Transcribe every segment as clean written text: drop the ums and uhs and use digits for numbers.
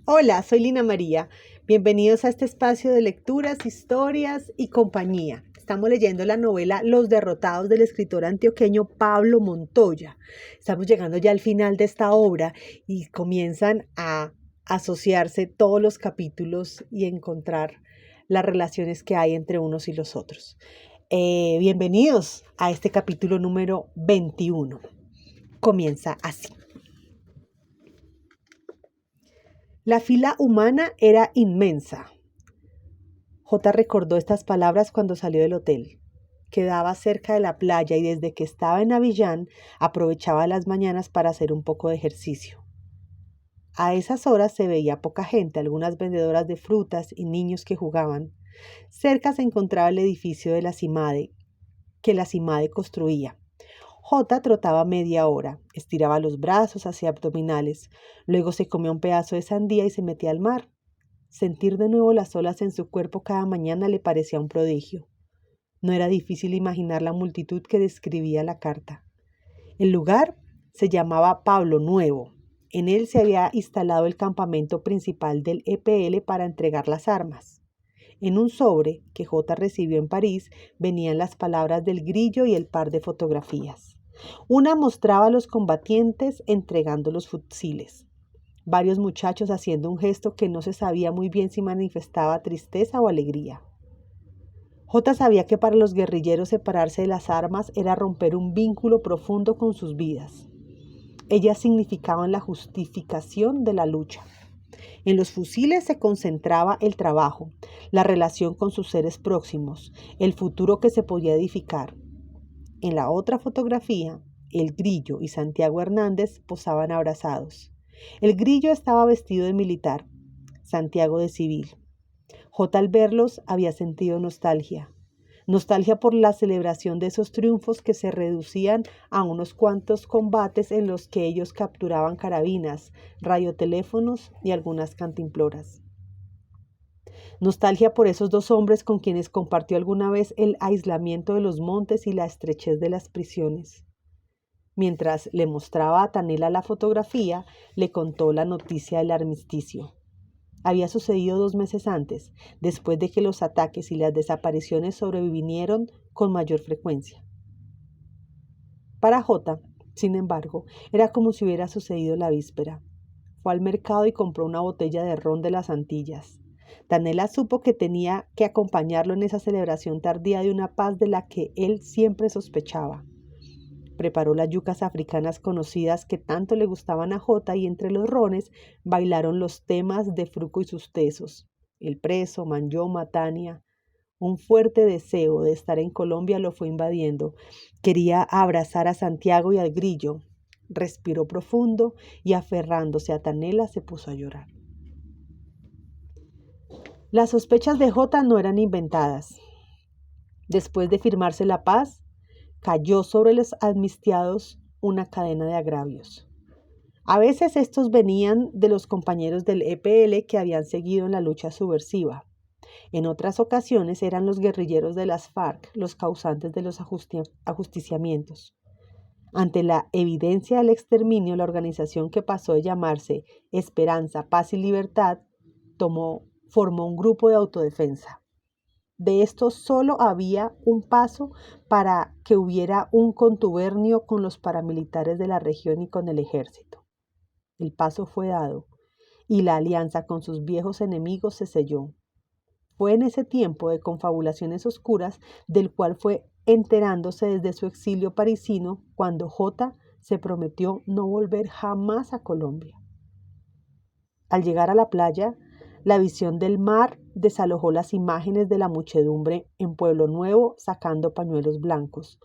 Hola, soy Lina María. Bienvenidos a este espacio de lecturas, historias y compañía. Estamos leyendo la novela Los Derrotados del escritor antioqueño Pablo Montoya. Estamos llegando ya al final de esta obra y comienzan a asociarse todos los capítulos y encontrar las relaciones que hay entre unos y los otros. Bienvenidos a este capítulo número 21. Comienza así. La fila humana era inmensa. J. recordó estas palabras cuando salió del hotel. Quedaba cerca de la playa y desde que estaba en Avillán aprovechaba las mañanas para hacer un poco de ejercicio. A esas horas se veía poca gente, algunas vendedoras de frutas y niños que jugaban. Cerca se encontraba el edificio de la CIMADE, que la CIMADE construía. J. trotaba media hora, estiraba los brazos, hacía abdominales, luego se comía un pedazo de sandía y se metía al mar. Sentir de nuevo las olas en su cuerpo cada mañana le parecía un prodigio. No era difícil imaginar la multitud que describía la carta. El lugar se llamaba Pablo Nuevo. En él se había instalado el campamento principal del EPL para entregar las armas. En un sobre que J. recibió en París venían las palabras del grillo y el par de fotografías. Una mostraba a los combatientes entregando los fusiles. Varios muchachos haciendo un gesto que no se sabía muy bien si manifestaba tristeza o alegría. J. sabía que para los guerrilleros separarse de las armas era romper un vínculo profundo con sus vidas. Ellas significaban la justificación de la lucha. En los fusiles se concentraba el trabajo, la relación con sus seres próximos, el futuro que se podía edificar. En la otra fotografía, el grillo y Santiago Hernández posaban abrazados. El grillo estaba vestido de militar, Santiago de civil. J. al verlos había sentido nostalgia. Nostalgia por la celebración de esos triunfos que se reducían a unos cuantos combates en los que ellos capturaban carabinas, radioteléfonos y algunas cantimploras. Nostalgia por esos dos hombres con quienes compartió alguna vez el aislamiento de los montes y la estrechez de las prisiones. Mientras le mostraba a Tanela la fotografía, le contó la noticia del armisticio. Había sucedido 2 meses antes, después de que los ataques y las desapariciones sobrevinieron con mayor frecuencia. Para J., sin embargo, era como si hubiera sucedido la víspera. Fue al mercado y compró una botella de ron de las Antillas. Tanela supo que tenía que acompañarlo en esa celebración tardía de una paz de la que él siempre sospechaba. Preparó las yucas africanas conocidas que tanto le gustaban a J y entre los rones bailaron los temas de Fruco y sus tesos, El Preso, Manyoma, Tania. Un fuerte deseo de estar en Colombia lo fue invadiendo. Quería abrazar a Santiago y al grillo. Respiró profundo y aferrándose a Tanela se puso a llorar. Las sospechas de J no eran inventadas. Después de firmarse la paz, cayó sobre los amnistiados una cadena de agravios. A veces estos venían de los compañeros del EPL que habían seguido en la lucha subversiva. En otras ocasiones eran los guerrilleros de las FARC los causantes de los ajusticiamientos. Ante la evidencia del exterminio, la organización que pasó de llamarse Esperanza, Paz y Libertad formó un grupo de autodefensa. De esto solo había un paso para que hubiera un contubernio con los paramilitares de la región y con el ejército. El paso fue dado y la alianza con sus viejos enemigos se selló. Fue en ese tiempo de confabulaciones oscuras del cual fue enterándose desde su exilio parisino cuando J. se prometió no volver jamás a Colombia. Al llegar a la playa, la visión del mar desalojó las imágenes de la muchedumbre en Pueblo Nuevo sacando pañuelos blancos,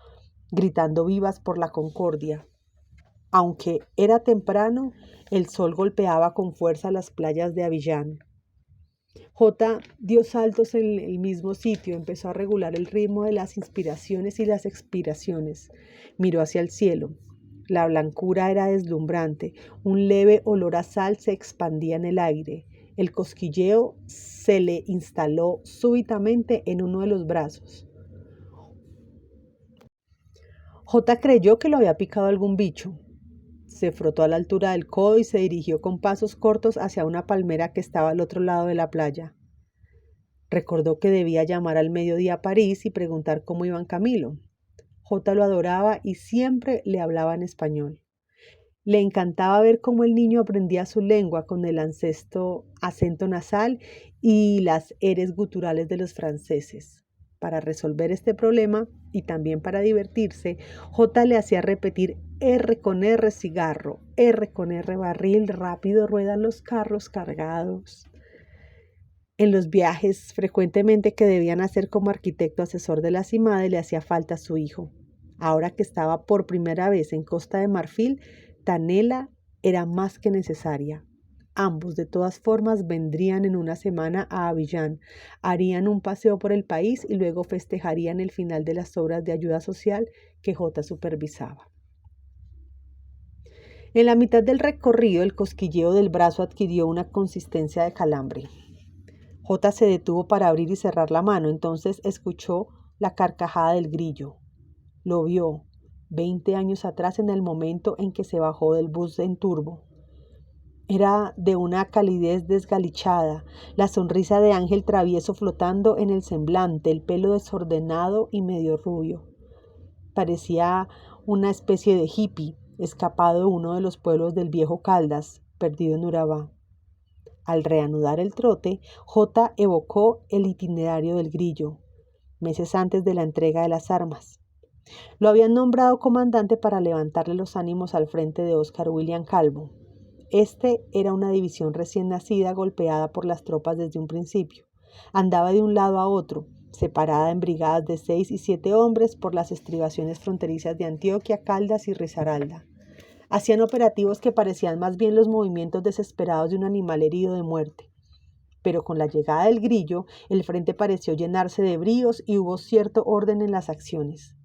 gritando vivas por la concordia. Aunque era temprano, el sol golpeaba con fuerza las playas de Avillán. J. dio saltos en el mismo sitio, empezó a regular el ritmo de las inspiraciones y las expiraciones. Miró hacia el cielo. La blancura era deslumbrante, un leve olor a sal se expandía en el aire. El cosquilleo se le instaló súbitamente en uno de los brazos. J. creyó que lo había picado algún bicho. se frotó a la altura del codo y se dirigió con pasos cortos hacia una palmera que estaba al otro lado de la playa. Recordó que debía llamar al mediodía a París y preguntar cómo iban Camilo. Jota lo adoraba y siempre le hablaba en español. Le encantaba ver cómo el niño aprendía su lengua con el acento nasal y las eres guturales de los franceses. Para resolver este problema y también para divertirse, Jota le hacía repetir R con R cigarro, R con R barril, rápido ruedan los carros cargados. En los viajes frecuentemente que debían hacer como arquitecto asesor de la CIMADE le hacía falta a su hijo. Ahora que estaba por primera vez en Costa de Marfil, Tanela era más que necesaria. Ambos, de todas formas, vendrían en una semana a Abiyán, harían un paseo por el país y luego festejarían el final de las obras de ayuda social que Jota supervisaba. En la mitad del recorrido, el cosquilleo del brazo adquirió una consistencia de calambre. Jota se detuvo para abrir y cerrar la mano, entonces escuchó la carcajada del grillo. Lo vio 20 años atrás en el momento en que se bajó del bus en turbo. Era de una calidez desgalichada, la sonrisa de ángel travieso flotando en el semblante, el pelo desordenado y medio rubio. Parecía una especie de hippie, escapado de uno de los pueblos del viejo Caldas, perdido en Urabá. Al reanudar el trote, Jota evocó el itinerario del grillo, meses antes de la entrega de las armas. Lo habían nombrado comandante para levantarle los ánimos al frente de Oscar William Calvo. Este era una división recién nacida golpeada por las tropas desde un principio. Andaba de un lado a otro, separada en brigadas de 6 y 7 hombres por las estribaciones fronterizas de Antioquia, Caldas y Risaralda. Hacían operativos que parecían más bien los movimientos desesperados de un animal herido de muerte. Pero con la llegada del grillo, el frente pareció llenarse de bríos y hubo cierto orden en las acciones.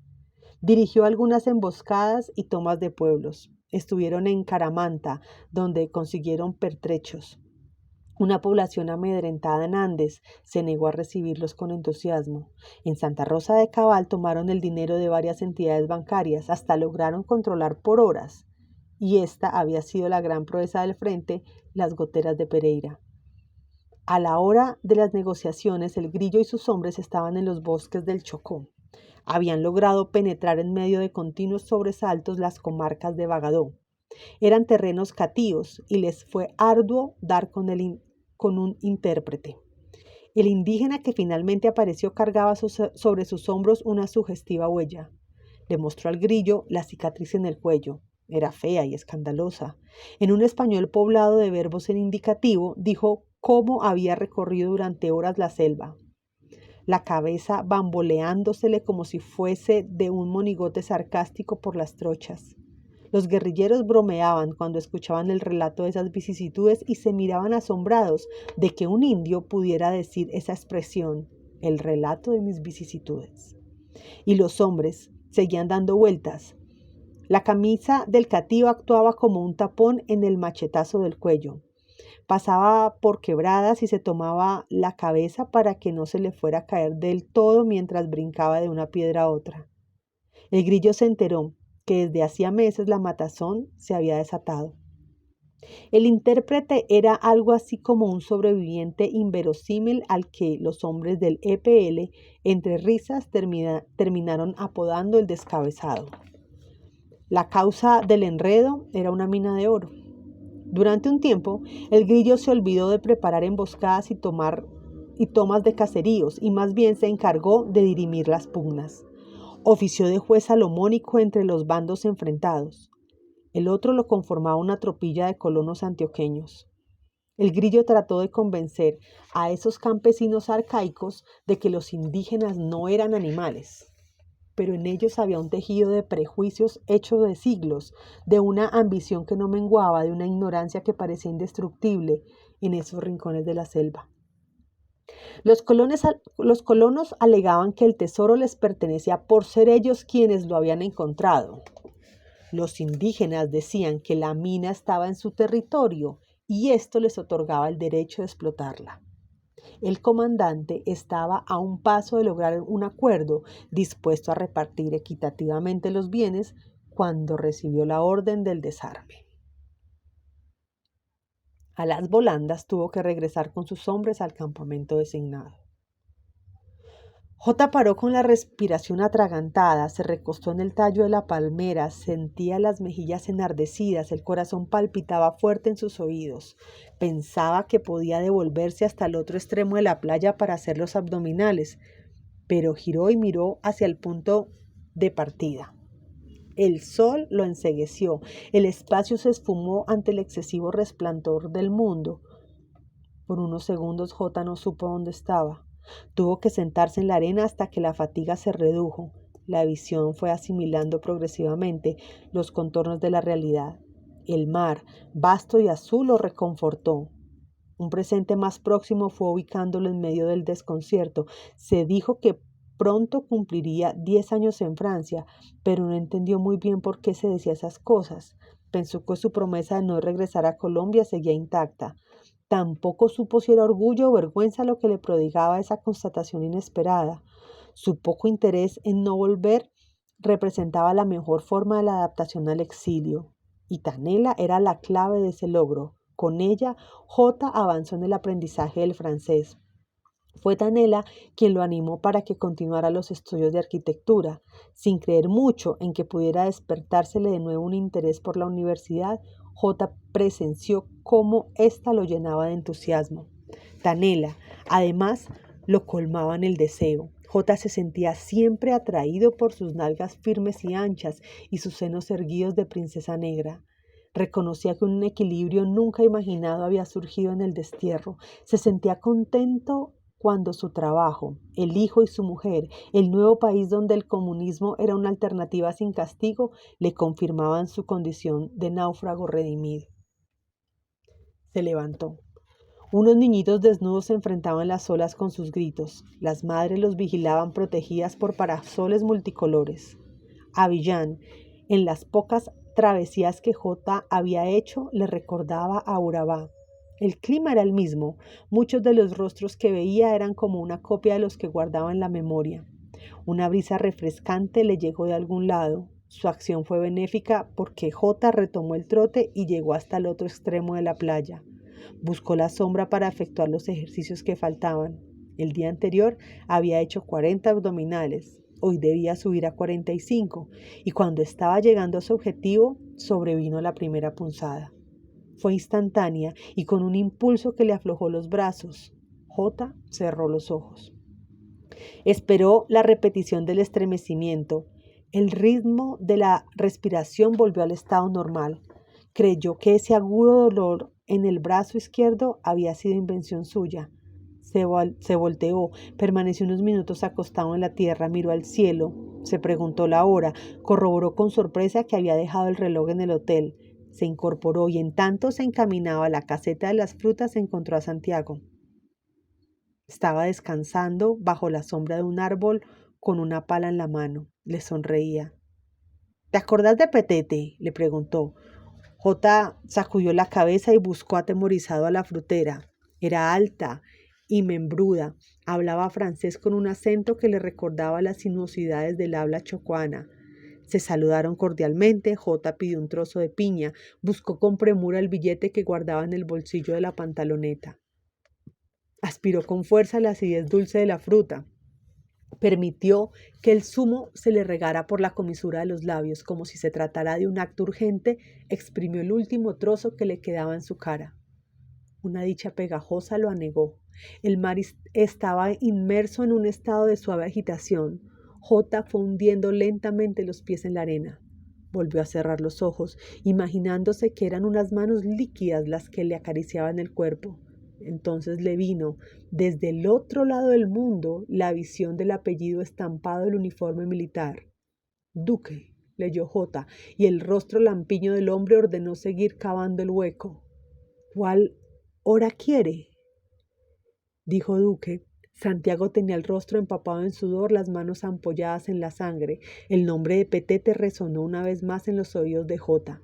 Dirigió algunas emboscadas y tomas de pueblos. Estuvieron en Caramanta, donde consiguieron pertrechos. Una población amedrentada en Andes se negó a recibirlos con entusiasmo. En Santa Rosa de Cabal tomaron el dinero de varias entidades bancarias, hasta lograron controlar por horas. Y esta había sido la gran proeza del frente, las goteras de Pereira. A la hora de las negociaciones, el grillo y sus hombres estaban en los bosques del Chocó. Habían logrado penetrar en medio de continuos sobresaltos las comarcas de Bagadó. Eran terrenos cativos y les fue arduo dar con un intérprete. El indígena que finalmente apareció cargaba sobre sus hombros una sugestiva huella. Le mostró al grillo la cicatriz en el cuello. Era fea y escandalosa. En un español poblado de verbos en indicativo, dijo cómo había recorrido durante horas la selva, la cabeza bamboleándosele como si fuese de un monigote sarcástico por las trochas. Los guerrilleros bromeaban cuando escuchaban el relato de esas vicisitudes y se miraban asombrados de que un indio pudiera decir esa expresión, el relato de mis vicisitudes. Y los hombres seguían dando vueltas. La camisa del cativo actuaba como un tapón en el machetazo del cuello. Pasaba por quebradas y se tomaba la cabeza para que no se le fuera a caer del todo mientras brincaba de una piedra a otra. El grillo se enteró que desde hacía meses la matazón se había desatado. El intérprete era algo así como un sobreviviente inverosímil al que los hombres del EPL, entre risas, terminaron apodando el descabezado. La causa del enredo era una mina de oro. Durante un tiempo, el grillo se olvidó de preparar emboscadas y tomas de caseríos y más bien se encargó de dirimir las pugnas. Ofició de juez salomónico entre los bandos enfrentados. El otro lo conformaba una tropilla de colonos antioqueños. El grillo trató de convencer a esos campesinos arcaicos de que los indígenas no eran animales, pero en ellos había un tejido de prejuicios hecho de siglos, de una ambición que no menguaba, de una ignorancia que parecía indestructible en esos rincones de la selva. Los colonos alegaban que el tesoro les pertenecía por ser ellos quienes lo habían encontrado. Los indígenas decían que la mina estaba en su territorio y esto les otorgaba el derecho de explotarla. El comandante estaba a un paso de lograr un acuerdo, dispuesto a repartir equitativamente los bienes cuando recibió la orden del desarme. A las volandas tuvo que regresar con sus hombres al campamento designado. J paró con la respiración atragantada, se recostó en el tallo de la palmera, sentía las mejillas enardecidas, el corazón palpitaba fuerte en sus oídos. Pensaba que podía devolverse hasta el otro extremo de la playa para hacer los abdominales, pero giró y miró hacia el punto de partida. El sol lo encegueció, el espacio se esfumó ante el excesivo resplandor del mundo. Por unos segundos J no supo dónde estaba. Tuvo que sentarse en la arena hasta que la fatiga se redujo. La visión fue asimilando progresivamente los contornos de la realidad. El mar, vasto y azul, lo reconfortó. Un presente más próximo fue ubicándolo en medio del desconcierto. Se dijo que pronto cumpliría 10 años en Francia, pero no entendió muy bien por qué se decía esas cosas. Pensó que su promesa de no regresar a Colombia seguía intacta. Tampoco supo si era orgullo o vergüenza lo que le prodigaba esa constatación inesperada. Su poco interés en no volver representaba la mejor forma de la adaptación al exilio, y Tanela era la clave de ese logro. Con ella, J avanzó en el aprendizaje del francés. Fue Tanela quien lo animó para que continuara los estudios de arquitectura. Sin creer mucho en que pudiera despertársele de nuevo un interés por la universidad, J presenció cómo ésta lo llenaba de entusiasmo. Tanela, además, lo colmaba en el deseo. J se sentía siempre atraído por sus nalgas firmes y anchas y sus senos erguidos de princesa negra. Reconocía que un equilibrio nunca imaginado había surgido en el destierro. Se sentía contento cuando su trabajo, el hijo y su mujer, el nuevo país donde el comunismo era una alternativa sin castigo, le confirmaban su condición de náufrago redimido. Se levantó. Unos niñitos desnudos se enfrentaban las olas con sus gritos. Las madres los vigilaban protegidas por parasoles multicolores. Abiyán, en las pocas travesías que J había hecho, le recordaba a Urabá. El clima era el mismo. Muchos de los rostros que veía eran como una copia de los que guardaba en la memoria. Una brisa refrescante le llegó de algún lado. Su acción fue benéfica porque J retomó el trote y llegó hasta el otro extremo de la playa. Buscó la sombra para efectuar los ejercicios que faltaban. El día anterior había hecho 40 abdominales. Hoy debía subir a 45 y cuando estaba llegando a su objetivo, sobrevino la primera punzada. Fue instantánea y con un impulso que le aflojó los brazos. J cerró los ojos. Esperó la repetición del estremecimiento. El ritmo de la respiración volvió al estado normal. Creyó que ese agudo dolor en el brazo izquierdo había sido invención suya. Se volteó, permaneció unos minutos acostado en la tierra, miró al cielo, se preguntó la hora, corroboró con sorpresa que había dejado el reloj en el hotel. Se incorporó y en tanto se encaminaba a la caseta de las frutas encontró a Santiago. Estaba descansando bajo la sombra de un árbol con una pala en la mano. Le sonreía. ¿Te acordás de Petete?, le preguntó. J sacudió la cabeza y buscó atemorizado a la frutera. Era alta y membruda. Hablaba francés con un acento que le recordaba las sinuosidades del habla chocuana. Se saludaron cordialmente. J pidió un trozo de piña. Buscó con premura el billete que guardaba en el bolsillo de la pantaloneta. Aspiró con fuerza la acidez dulce de la fruta. Permitió que el zumo se le regara por la comisura de los labios, como si se tratara de un acto urgente. Exprimió el último trozo que le quedaba en su cara. Una dicha pegajosa lo anegó. El mar estaba inmerso en un estado de suave agitación. J fue hundiendo lentamente los pies en la arena. Volvió a cerrar los ojos, imaginándose que eran unas manos líquidas las que le acariciaban el cuerpo. Entonces le vino, desde el otro lado del mundo, la visión del apellido estampado del uniforme militar. Duque, leyó J, y el rostro lampiño del hombre ordenó seguir cavando el hueco. ¿Cuál hora quiere?, dijo Duque. Santiago tenía el rostro empapado en sudor, las manos ampolladas en la sangre. El nombre de Petete resonó una vez más en los oídos de J.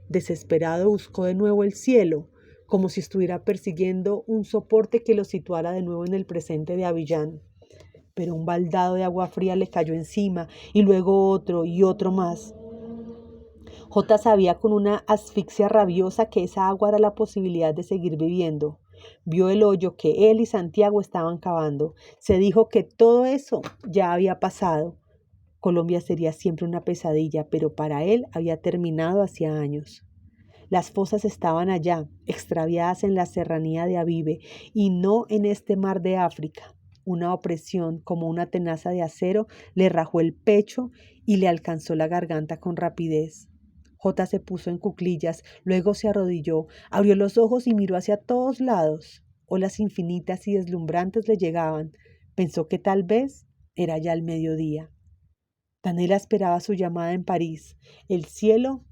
Desesperado buscó de nuevo el cielo, como si estuviera persiguiendo un soporte que lo situara de nuevo en el presente de Abiyán. Pero un baldado de agua fría le cayó encima, y luego otro y otro más. J sabía con una asfixia rabiosa que esa agua era la posibilidad de seguir viviendo. Vio el hoyo que él y Santiago estaban cavando. Se dijo que todo eso ya había pasado. Colombia sería siempre una pesadilla, pero para él había terminado hacía años. Las fosas estaban allá, extraviadas en la serranía de Avive, y no en este mar de África. Una opresión, como una tenaza de acero, le rajó el pecho y le alcanzó la garganta con rapidez. J se puso en cuclillas, luego se arrodilló, abrió los ojos y miró hacia todos lados. Olas infinitas y deslumbrantes le llegaban. Pensó que tal vez era ya el mediodía. Daniela esperaba su llamada en París. El cielo,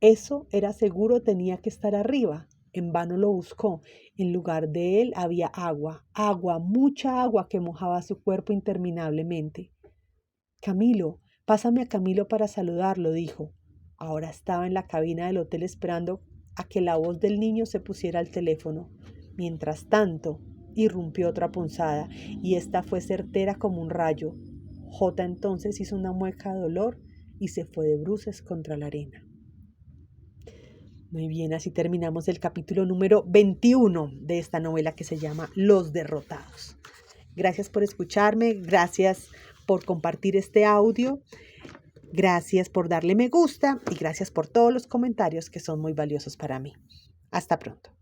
eso era seguro, tenía que estar arriba. En vano lo buscó. En lugar de él había agua, agua, mucha agua que mojaba su cuerpo interminablemente. Camilo, pásame a Camilo para saludarlo, dijo. Ahora estaba en la cabina del hotel esperando a que la voz del niño se pusiera al teléfono. Mientras tanto, irrumpió otra punzada, y esta fue certera como un rayo. J entonces hizo una mueca de dolor y se fue de bruces contra la arena. Muy bien, así terminamos el capítulo número 21 de esta novela que se llama Los Derrotados. Gracias por escucharme, gracias por compartir este audio, gracias por darle me gusta y gracias por todos los comentarios que son muy valiosos para mí. Hasta pronto.